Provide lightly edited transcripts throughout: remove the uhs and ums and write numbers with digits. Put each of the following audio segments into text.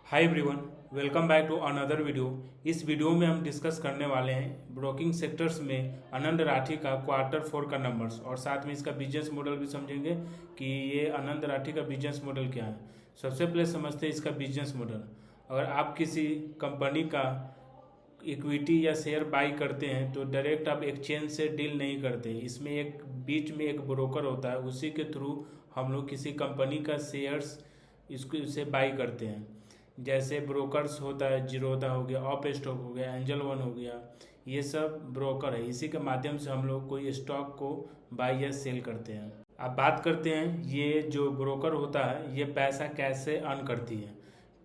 Hi everyone, welcome back to another video. इस video में हम डिस्कस करने वाले हैं ब्रोकिंग सेक्टर्स में आनंद राठी का क्वार्टर 4 का नंबर्स और साथ में इसका बिजनेस मॉडल भी समझेंगे कि ये आनंद राठी का बिजनेस मॉडल क्या है। सबसे पहले समझते हैं इसका बिजनेस मॉडल। अगर आप किसी कंपनी का इक्विटी या शेयर बाई करते हैं तो डायरेक्ट आप एक्सचेंज से डील नहीं करते। इसमें एक बीच में एक ब्रोकर होता है, उसी के थ्रू हम लोग किसी कंपनी का शेयर्स इसको इसे बाई करते हैं। जैसे ब्रोकर्स होता है, जीरोधा हो गया, ऑप स्टॉक हो गया, एंजल वन हो गया, ये सब ब्रोकर है। इसी के माध्यम से हम लोग कोई स्टॉक को बाई या सेल करते हैं। अब बात करते हैं ये जो ब्रोकर होता है ये पैसा कैसे अर्न करती है।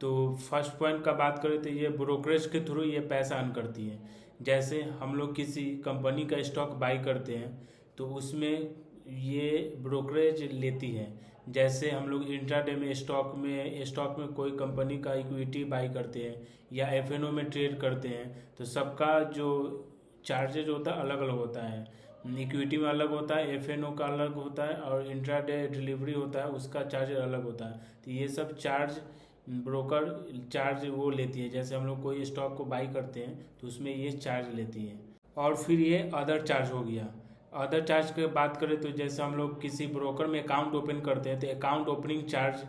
तो फर्स्ट पॉइंट का बात करें तो ये ब्रोकरेज के थ्रू ये पैसा अर्न करती है। जैसे हम लोग किसी कंपनी का स्टॉक बाई करते हैं तो उसमें ये ब्रोकरेज लेती है। जैसे हम लोग इंट्राडे में स्टॉक में कोई कंपनी का इक्विटी बाई करते हैं या एफएनओ में ट्रेड करते हैं तो सबका जो चार्जेज होता है अलग अलग होता है। इक्विटी में अलग होता है, एफएनओ का अलग होता है और इंट्राडे डिलीवरी होता है उसका चार्ज अलग होता है। तो ये सब चार्ज ब्रोकर चार्ज वो लेती है। जैसे हम लोग कोई स्टॉक को बाई करते हैं तो उसमें ये चार्ज लेती है। और फिर ये अदर चार्ज हो गया। अदर चार्ज की बात करें तो जैसे हम लोग किसी ब्रोकर में अकाउंट ओपन करते हैं तो अकाउंट ओपनिंग चार्ज,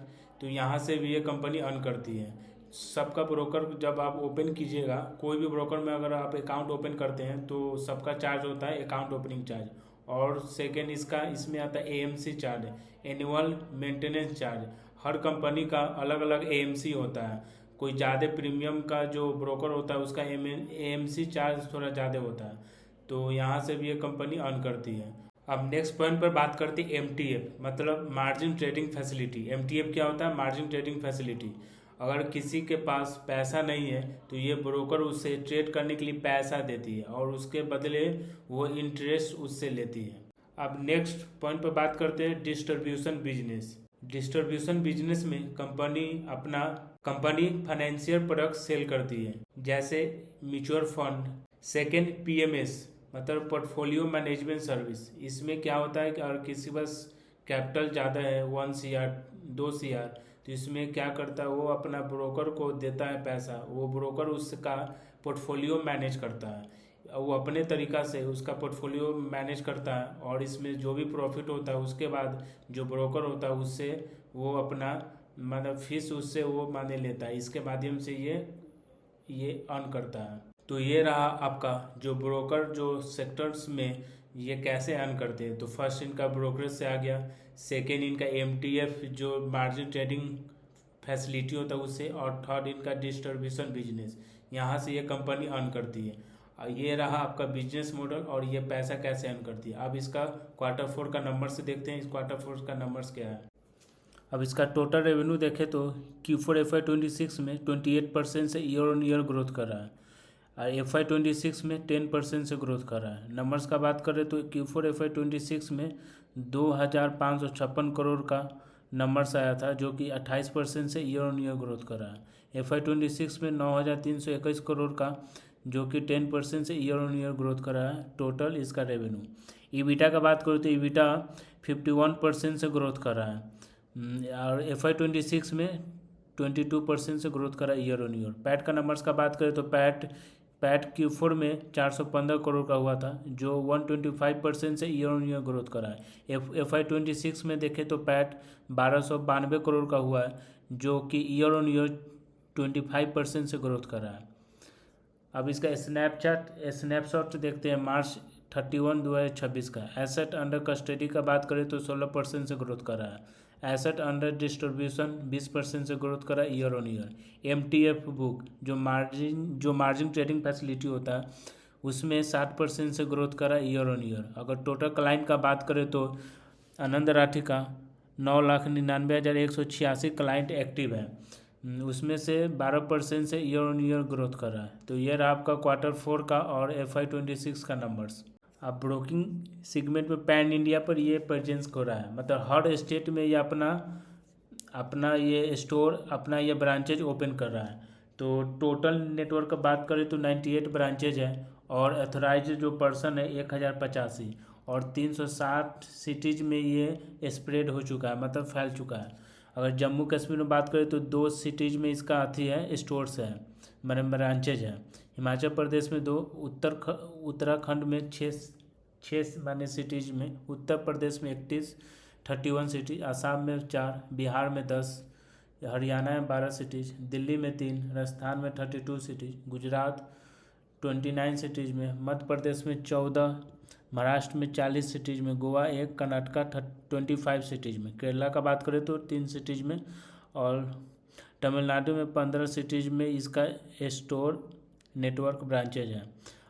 तो यहाँ से भी ये कंपनी अर्न करती है। सबका ब्रोकर जब आप ओपन कीजिएगा, कोई भी ब्रोकर में अगर आप अकाउंट ओपन करते हैं तो सबका चार्ज होता है अकाउंट ओपनिंग चार्ज। और सेकेंड इसका इसमें आता है AMC charge, annual maintenance charge. हर कंपनी का अलग अलग एएमसी होता है। कोई ज़्यादा प्रीमियम का जो ब्रोकर होता है उसका एएमसी चार्ज थोड़ा ज़्यादा होता है। तो यहाँ से भी ये कंपनी अर्न करती है। अब नेक्स्ट पॉइंट पर बात करती है एमटीएफ, मतलब मार्जिन ट्रेडिंग फैसिलिटी। एमटीएफ क्या होता है? Margin trading facility. अगर किसी के पास पैसा नहीं है तो ये ब्रोकर उससे ट्रेड करने के लिए पैसा देती है और उसके बदले वो इंटरेस्ट उससे लेती है। अब नेक्स्ट पॉइंट पर बात करते हैं डिस्ट्रीब्यूशन बिजनेस। डिस्ट्रीब्यूशन बिजनेस में कंपनी फाइनेंशियल प्रोडक्ट सेल करती है। जैसे म्यूचुअल फंड। सेकेंड पीएमएस, मतलब पोर्टफोलियो मैनेजमेंट सर्विस। इसमें क्या होता है कि अगर किसी पास कैपिटल ज़्यादा है 1 CR 2 CR, तो इसमें क्या करता है वो अपना ब्रोकर को देता है पैसा। वो ब्रोकर उसका पोर्टफोलियो मैनेज करता है। वो अपने तरीक़ा से उसका पोर्टफोलियो मैनेज करता है और इसमें जो भी प्रॉफिट होता है उसके बाद जो ब्रोकर होता है उससे वो अपना मतलब फीस उससे वो माने लेता है। इसके माध्यम से ये अर्न करता है। तो ये रहा आपका जो ब्रोकर जो सेक्टर्स में ये कैसे अर्न करते हैं। तो फर्स्ट इनका ब्रोकरेज से आ गया, सेकेंड इनका एमटीएफ जो मार्जिन ट्रेडिंग फैसिलिटी होता है उससे, और थर्ड इनका डिस्ट्रीब्यूशन बिजनेस, यहाँ से ये कंपनी अर्न करती है। ये रहा आपका बिजनेस मॉडल और ये पैसा कैसे अर्न करती है। अब इसका क्वार्टर 4 का नंबर से देखते हैं। इस क्वार्टर 4 का नंबर्स क्या है। अब इसका टोटल रेवेन्यू देखें तो Q4 FY26 में 28% से ईयर ऑन ईयर ग्रोथ कर रहा है और FY26 में 10% से ग्रोथ कर रहा है। नंबर्स का बात करें तो Q4 FY26 में 2,556 करोड़ का नंबर्स आया था जो कि 28% से ईयर ऑन ईयर ग्रोथ कर रहा है। FY26 में 9,321 करोड़ का जो कि 10% से ईयर ऑन ईयर ग्रोथ कर रहा है टोटल इसका रेवेन्यू। ईबिटा का बात करें तो ईबिटा 51% से ग्रोथ कर रहा है और FY26 में 22% से ग्रोथ करा ईयर ऑन ईयर। पैट का नंबर्स का बात करें तो पैट Q4 में 415 करोड़ का हुआ था जो 125% से ईयर ऑन ईयर ग्रोथ करा है। FY26 में देखें तो पैट 1292 करोड़ का हुआ है जो कि ईयर ऑन ईयर 25% से ग्रोथ कर रहा है। अब इसका स्नैपशॉट देखते हैं मार्च 31 2026 का। एसेट अंडर कस्टडी का बात करें तो 16% से ग्रोथ कर रहा है। एसेट अंडर डिस्ट्रीब्यूशन 20% से ग्रोथ करा year on year. MTF book जो मार्जिन ट्रेडिंग फैसिलिटी होता है उसमें 60% से ग्रोथ करा ईयर ऑन ईयर। अगर टोटल क्लाइंट का बात करें तो आनंद राठी का 9,99,186 क्लाइंट एक्टिव है, उसमें से 12% से ईयर ऑन ईयर ग्रोथ कर रहा है। तो ये रहा आपका क्वार्टर 4 का और FY26 का नंबर्स। अब ब्रोकिंग सेगमेंट में पैन इंडिया पर ये प्रेजेंस हो रहा है, मतलब हर स्टेट में ये अपना ये स्टोर अपना ये ब्रांचेज ओपन कर रहा है। तो टोटल नेटवर्क का बात करें तो 98 ब्रांचेज है और अथोराइज जो पर्सन है 1085 और 360 सिटीज़ में ये स्प्रेड हो चुका है, मतलब फैल चुका है। अगर जम्मू कश्मीर में बात करें तो 2 सिटीज़ में इसका अथी है, स्टोर्स है, ब्रांचेज है। हिमाचल प्रदेश में 2, उत्तराखंड में 6 माने सिटीज़ में, उत्तर प्रदेश में 31 सिटी, असम में 4, बिहार में 10, हरियाणा में 12 सिटीज़, दिल्ली में 3, राजस्थान में 32 सिटीज़, गुजरात 29 सिटीज़ में, मध्य प्रदेश में 14, महाराष्ट्र में 40 सिटीज़ में, गोवा 1, कर्नाटका 25 सिटीज़ में, केरला का बात करें तो 3 सिटीज़ में, और तमिलनाडु में 15 सिटीज़ में इसका स्टोर नेटवर्क ब्रांचेज है।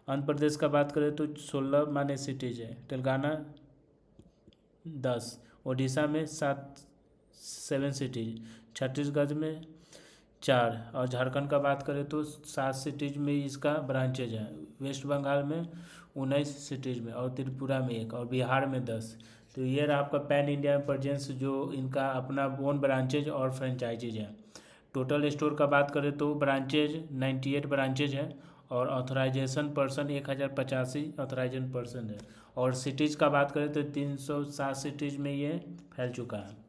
आंध्र प्रदेश का बात करें तो 16 माने सिटीज़ है, तेलंगाना 10, ओडिशा में 7 सिटीज़, छत्तीसगढ़ में 4, और झारखंड का बात करें तो 7 सिटीज़ में इसका ब्रांचेज है। वेस्ट बंगाल में 19 सिटीज़ में, और त्रिपुरा में 1, और बिहार में 10। तो ये रहा आपका पैन इंडिया में प्रेजेंस, जो इनका अपना ओन ब्रांचेज और फ्रेंचाइजीज है। टोटल स्टोर का बात करें तो ब्रांचेज 98 ब्रांचेज है, और ऑथराइजेशन पर्सन 1085 ऑथराइजेशन पर्सन है, और सिटीज़ का बात करें तो 307 सिटीज़ में ये फैल चुका है।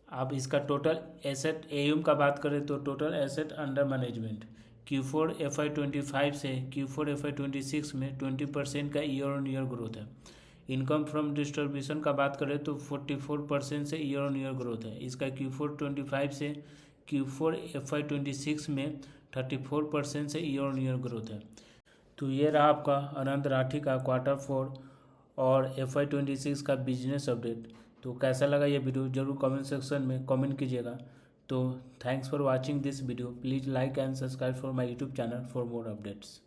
अब इसका टोटल एसेट एयूम का बात करें तो total asset under management Q4 FY25 से Q4 FY26 में 20% का ईयर ऑन ईयर ग्रोथ है। इनकम फ्रॉम डिस्ट्रीब्यूशन का बात करें तो 44% से ईयर ऑन ईयर ग्रोथ है। इसका Q4 25 से Q4 FY26 में 34% से ईयर ऑन ईयर ग्रोथ है। तो ये रहा आपका आनंद राठी का Q4 और FY26 का बिजनेस अपडेट। तो कैसा लगा ये वीडियो जरूर कमेंट सेक्शन में कमेंट कीजिएगा। तो thanks for watching this video, please like and subscribe for my YouTube channel for more updates.